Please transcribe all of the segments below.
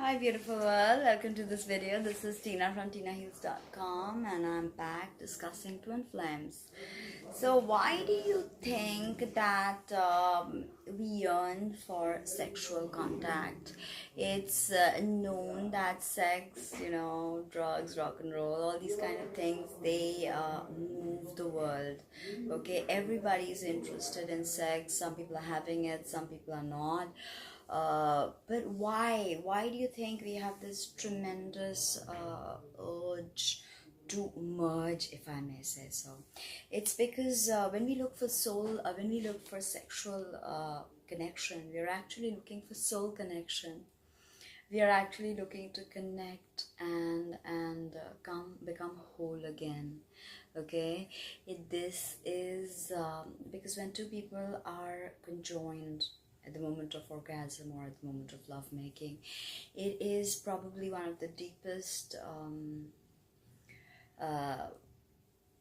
Hi beautiful world, welcome to this video. This is Tina from tinaheals.com and I'm back discussing twin flames. So why do you think that we yearn for sexual contact? It's known that sex, drugs, rock and roll, all these kind of things, they move the world. Okay, everybody's interested in sex. Some people are having it, some people are not. But why? Why do you think we have this tremendous urge to merge, if I may say so? It's because when we look for when we look for sexual connection, we're actually looking for soul connection. We are actually looking to connect and become whole again. Okay, this is because when two people are conjoined at the moment of orgasm or at the moment of lovemaking, it is probably one of the deepest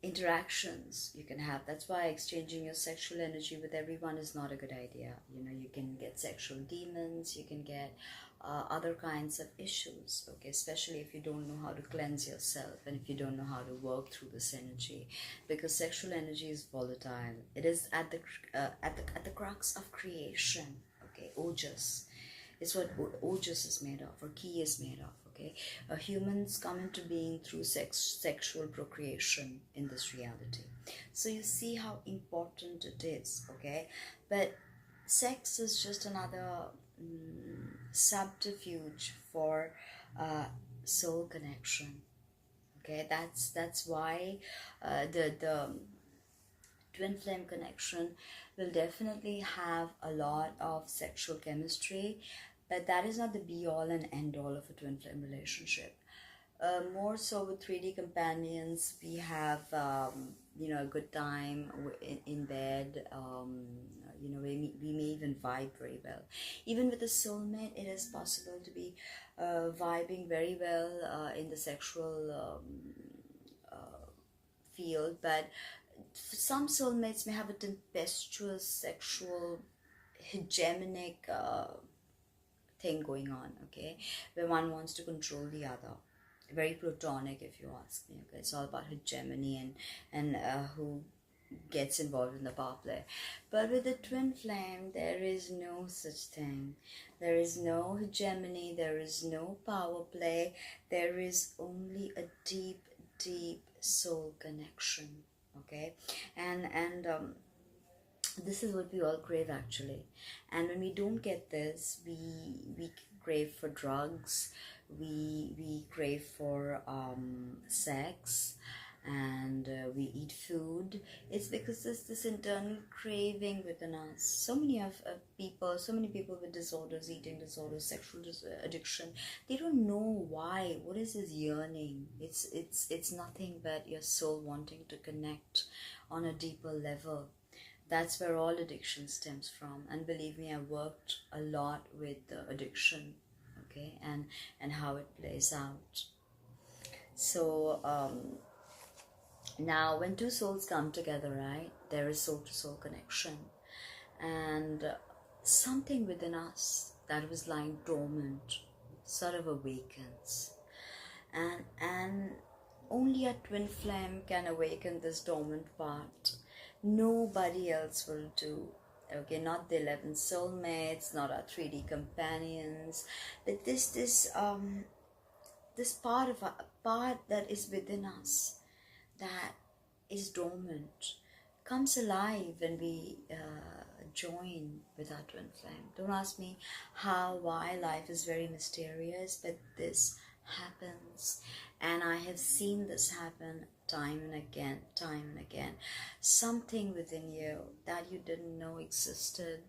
interactions you can have. That's why exchanging your sexual energy with everyone is not a good idea. You can get sexual demons, you can get other kinds of issues, okay, especially if you don't know how to cleanse yourself and if you don't know how to work through this energy, because sexual energy is volatile. It is at the crux of creation. Okay, ojas. It's what ojas is made of, or ki is made of. Okay, humans come into being through sexual procreation in this reality. So you see how important it is. Okay, but sex is just another subterfuge for soul connection. Okay, that's why the twin flame connection will definitely have a lot of sexual chemistry, but that is not the be all and end all of a twin flame relationship. More so with 3D companions, we have a good time in bed. We may even vibe very well. Even with a soulmate, it is possible to be vibing very well in the sexual field, but some soulmates may have a tempestuous sexual hegemonic thing going on, okay, where one wants to control the other. Very platonic, if you ask me. Okay, it's all about hegemony and who gets involved in the power play. But with the twin flame, there is no such thing. There is no hegemony, there is no power play, there is only a deep soul connection. Okay, and this is what we all crave, actually. And when we don't get this, we crave for drugs, we crave for sex, and we eat food. It's because there's this internal craving within us. So many people with disorders, eating disorders, sexual addiction, they don't know why. What is this yearning? It's nothing but your soul wanting to connect on a deeper level. That's where all addiction stems from. And believe me, I've worked a lot with addiction, okay, and how it plays out. So now when two souls come together, right, there is soul to soul connection, and something within us that was lying dormant sort of awakens, and only a twin flame can awaken this dormant part. Nobody else will do. Okay, not the 11 soulmates, not our 3D companions, but this part that is within us, that is dormant, comes alive when we join with our twin flame. Don't ask me how, why. Life is very mysterious, but this happens, and I have seen this happen time and again. Something within you that you didn't know existed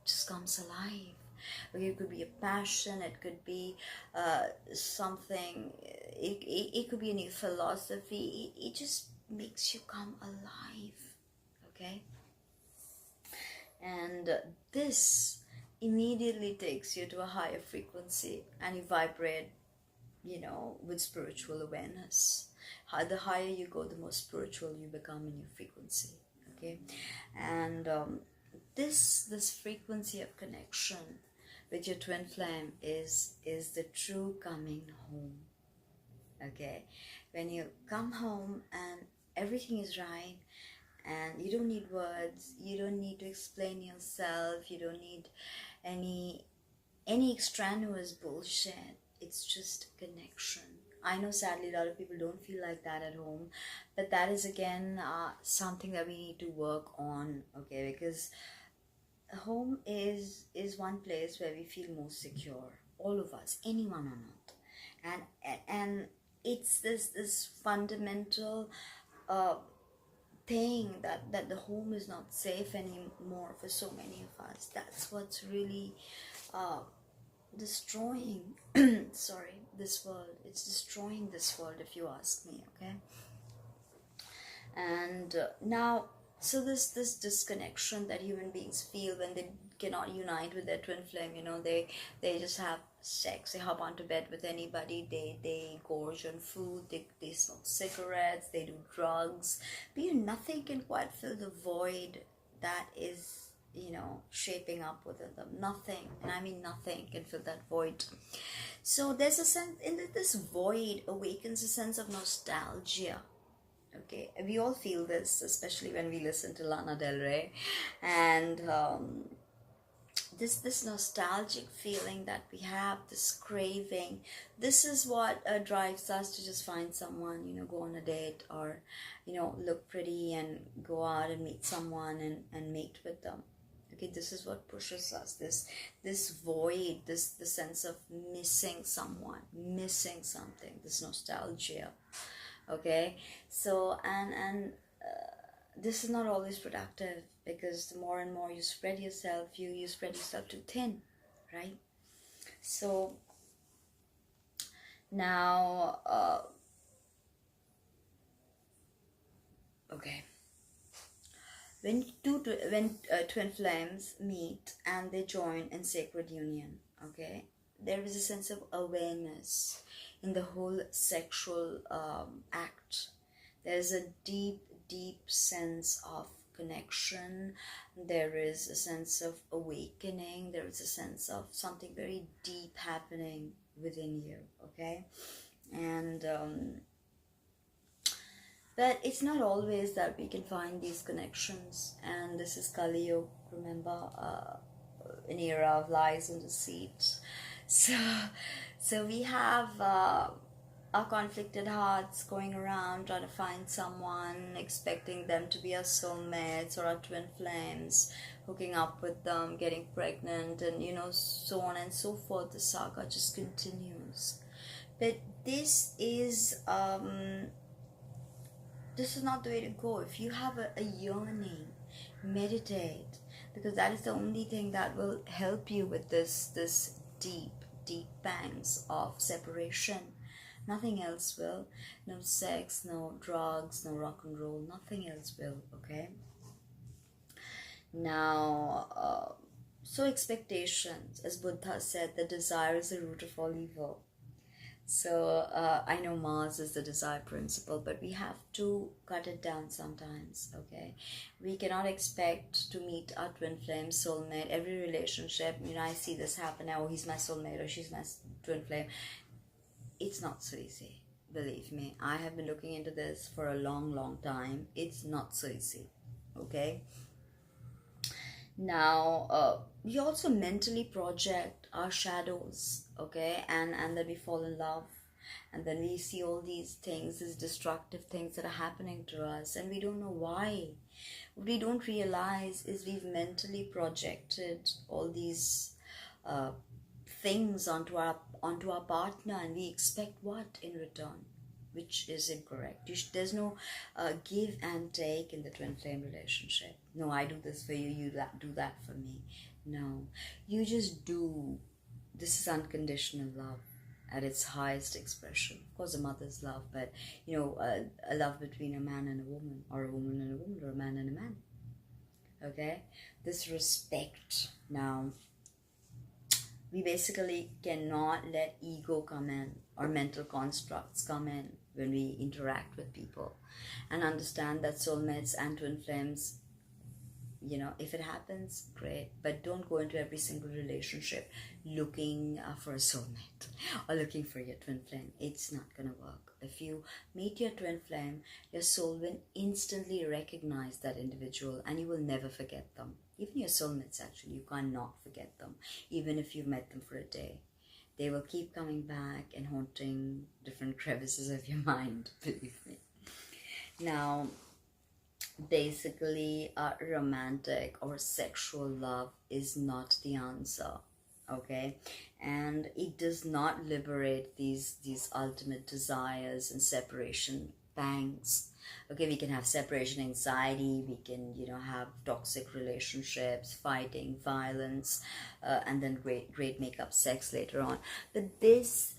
just comes alive. Okay, it could be a passion, it could be something, it could be a new philosophy. It just makes you come alive. Okay, and this immediately takes you to a higher frequency, and you vibrate with spiritual awareness. The higher you go, the more spiritual you become in your frequency. Okay, and this frequency of connection with your twin flame is the true coming home. Okay, when you come home and everything is right, and you don't need words, you don't need to explain yourself, you don't need any extraneous bullshit. It's just connection. I know sadly a lot of people don't feel like that at home, but that is again something that we need to work on. Okay, because home is one place where we feel most secure, all of us, anyone or not. And it's this fundamental thing that the home is not safe anymore for so many of us. That's what's really destroying sorry, this world. It's destroying this world, if you ask me. Okay, and now, so this disconnection that human beings feel when they cannot unite with their twin flame, they just have sex, they hop onto bed with anybody, they gorge on food, they smoke cigarettes, they do drugs, but nothing can quite fill the void that is shaping up within them. Nothing, and I mean nothing, can fill that void. So there's a sense in this void awakens a sense of nostalgia. Okay, we all feel this, especially when we listen to Lana Del Rey, and this nostalgic feeling that we have, this craving. This is what drives us to just find someone, go on a date, or look pretty and go out and meet someone and mate with them. Okay, this is what pushes us. This void, the sense of missing someone, missing something, this nostalgia. Okay, so and this is not always productive, because the more and more you spread yourself, you spread yourself too thin, right? So now okay, when twin flames meet and they join in sacred union, okay, there is a sense of awareness in the whole sexual act. There's a deep sense of connection. There is a sense of awakening. There is a sense of something very deep happening within you. Okay, and but it's not always that we can find these connections, and this is Kali Yuga, remember, an era of lies and deceit. So we have our conflicted hearts going around trying to find someone, expecting them to be our soulmates or our twin flames, hooking up with them, getting pregnant, and so on and so forth. The saga just continues. But this is not the way to go. If you have a yearning, meditate, because that is the only thing that will help you with this deep pangs of separation. Nothing else will. No sex, no drugs, no rock and roll, nothing else will. Okay, now so expectations, as Buddha said, the desire is the root of all evil. So I know Mars is the desire principle, but we have to cut it down sometimes. Okay, we cannot expect to meet our twin flame, soulmate. Every relationship, I see this happen. Oh, he's my soulmate or she's my twin flame. It's not so easy. Believe me, I have been looking into this for a long time. It's not so easy. Okay. Now, we also mentally project our shadows, okay, and then we fall in love, and then we see all these things, these destructive things that are happening to us, and we don't know why. What we don't realize is we've mentally projected all these things onto our partner, and we expect what in return, which is incorrect. There's no give and take in the twin flame relationship. No, I do this for you, you do that for me. No, you just do. This is unconditional love at its highest expression. Of course, a mother's love, but a love between a man and a woman, or a woman and a woman, or a man and a man. Okay, this respect. Now, we basically cannot let ego come in, or mental constructs come in when we interact with people, and understand that soulmates and twin flames You know, if it happens, great, but don't go into every single relationship looking for a soulmate or looking for your twin flame. It's not gonna work. If you meet your twin flame, your soul will instantly recognize that individual and you will never forget them. Even your soulmates, actually, you cannot forget them, even if you've met them for a day. They will keep coming back and haunting different crevices of your mind, believe me. Now, basically, romantic or sexual love is not the answer, okay? And it does not liberate these ultimate desires and separation pangs. Okay, we can have separation anxiety, we can, you know, have toxic relationships, fighting, violence, and then great make-up sex later on. But this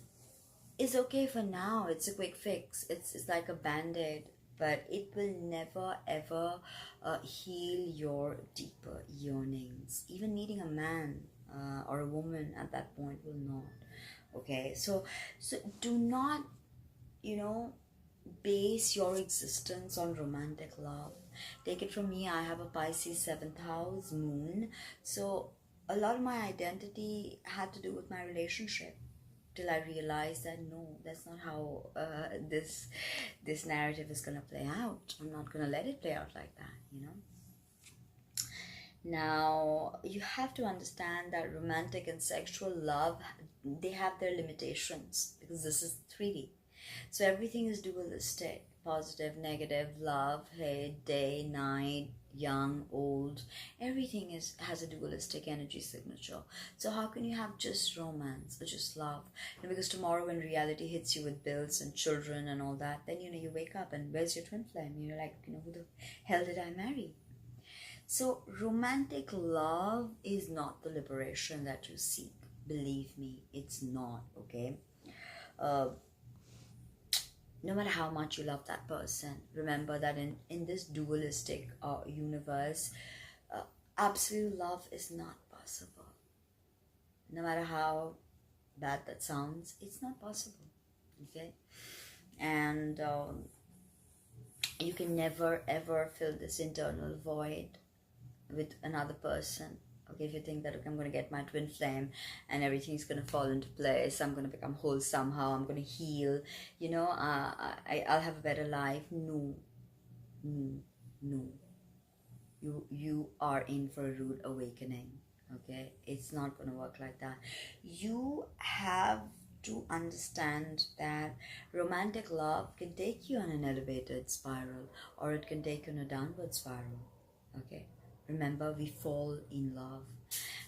is okay for now. It's a quick fix. It's like a band-aid, but it will never ever heal your deeper yearnings. Even meeting a man or a woman at that point will not. Okay, so do not, you know, base your existence on romantic love. Take it from me, I have a Pisces 7th house moon, so a lot of my identity had to do with my relationship, till I realized that no, that's not how this narrative is gonna play out. I'm not gonna let it play out like that, you know. Now, you have to understand that romantic and sexual love, they have their limitations because this is 3D. So everything is dualistic, positive, negative, love, hate, day, night, young, old. Everything has a dualistic energy signature. So how can you have just romance or just love? You know, because tomorrow when reality hits you with bills and children and all that, then, you know, you wake up and where's your twin flame? You're like, you know, who the hell did I marry? So romantic love is not the liberation that you seek. Believe me, it's not, okay? No matter how much you love that person, remember that in this dualistic universe, absolute love is not possible. No matter how bad that sounds, it's not possible, okay? And you can never ever fill this internal void with another person. Okay, if you think that, okay, I'm going to get my twin flame and everything's going to fall into place, I'm going to become whole somehow, I'm going to heal, you know, I'll have a better life. No, no, no. You are in for a rude awakening, okay? It's not going to work like that. You have to understand that romantic love can take you on an elevated spiral or it can take you on a downward spiral, okay? Remember, we fall in love.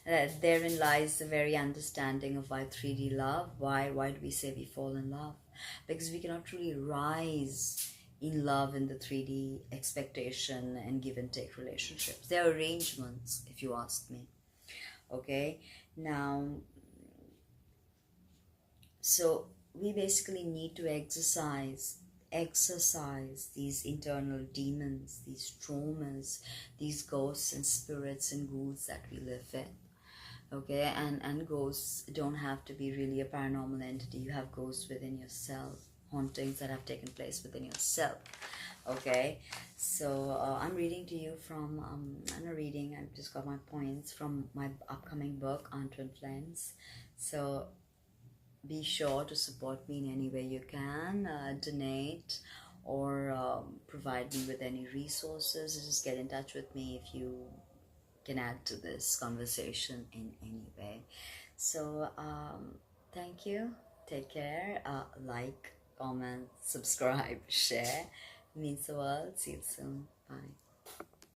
Therein lies the very understanding of why 3D love. Why do we say we fall in love? Because we cannot truly rise in love in the 3D expectation and give and take relationships. They're arrangements, if you ask me. Okay? Now, so we basically need to exercise these internal demons, these traumas, these ghosts and spirits and ghouls that we live in. Okay, and ghosts don't have to be really a paranormal entity. You have ghosts within yourself, hauntings that have taken place within yourself. Okay, so I'm reading to you from I'm not reading, I've just got my points from my upcoming book on twin flames. So be sure to support me in any way you can, donate or provide me with any resources. Just get in touch with me if you can add to this conversation in any way. So thank you, take care, like, comment, subscribe, share. It means the world. See you soon. Bye.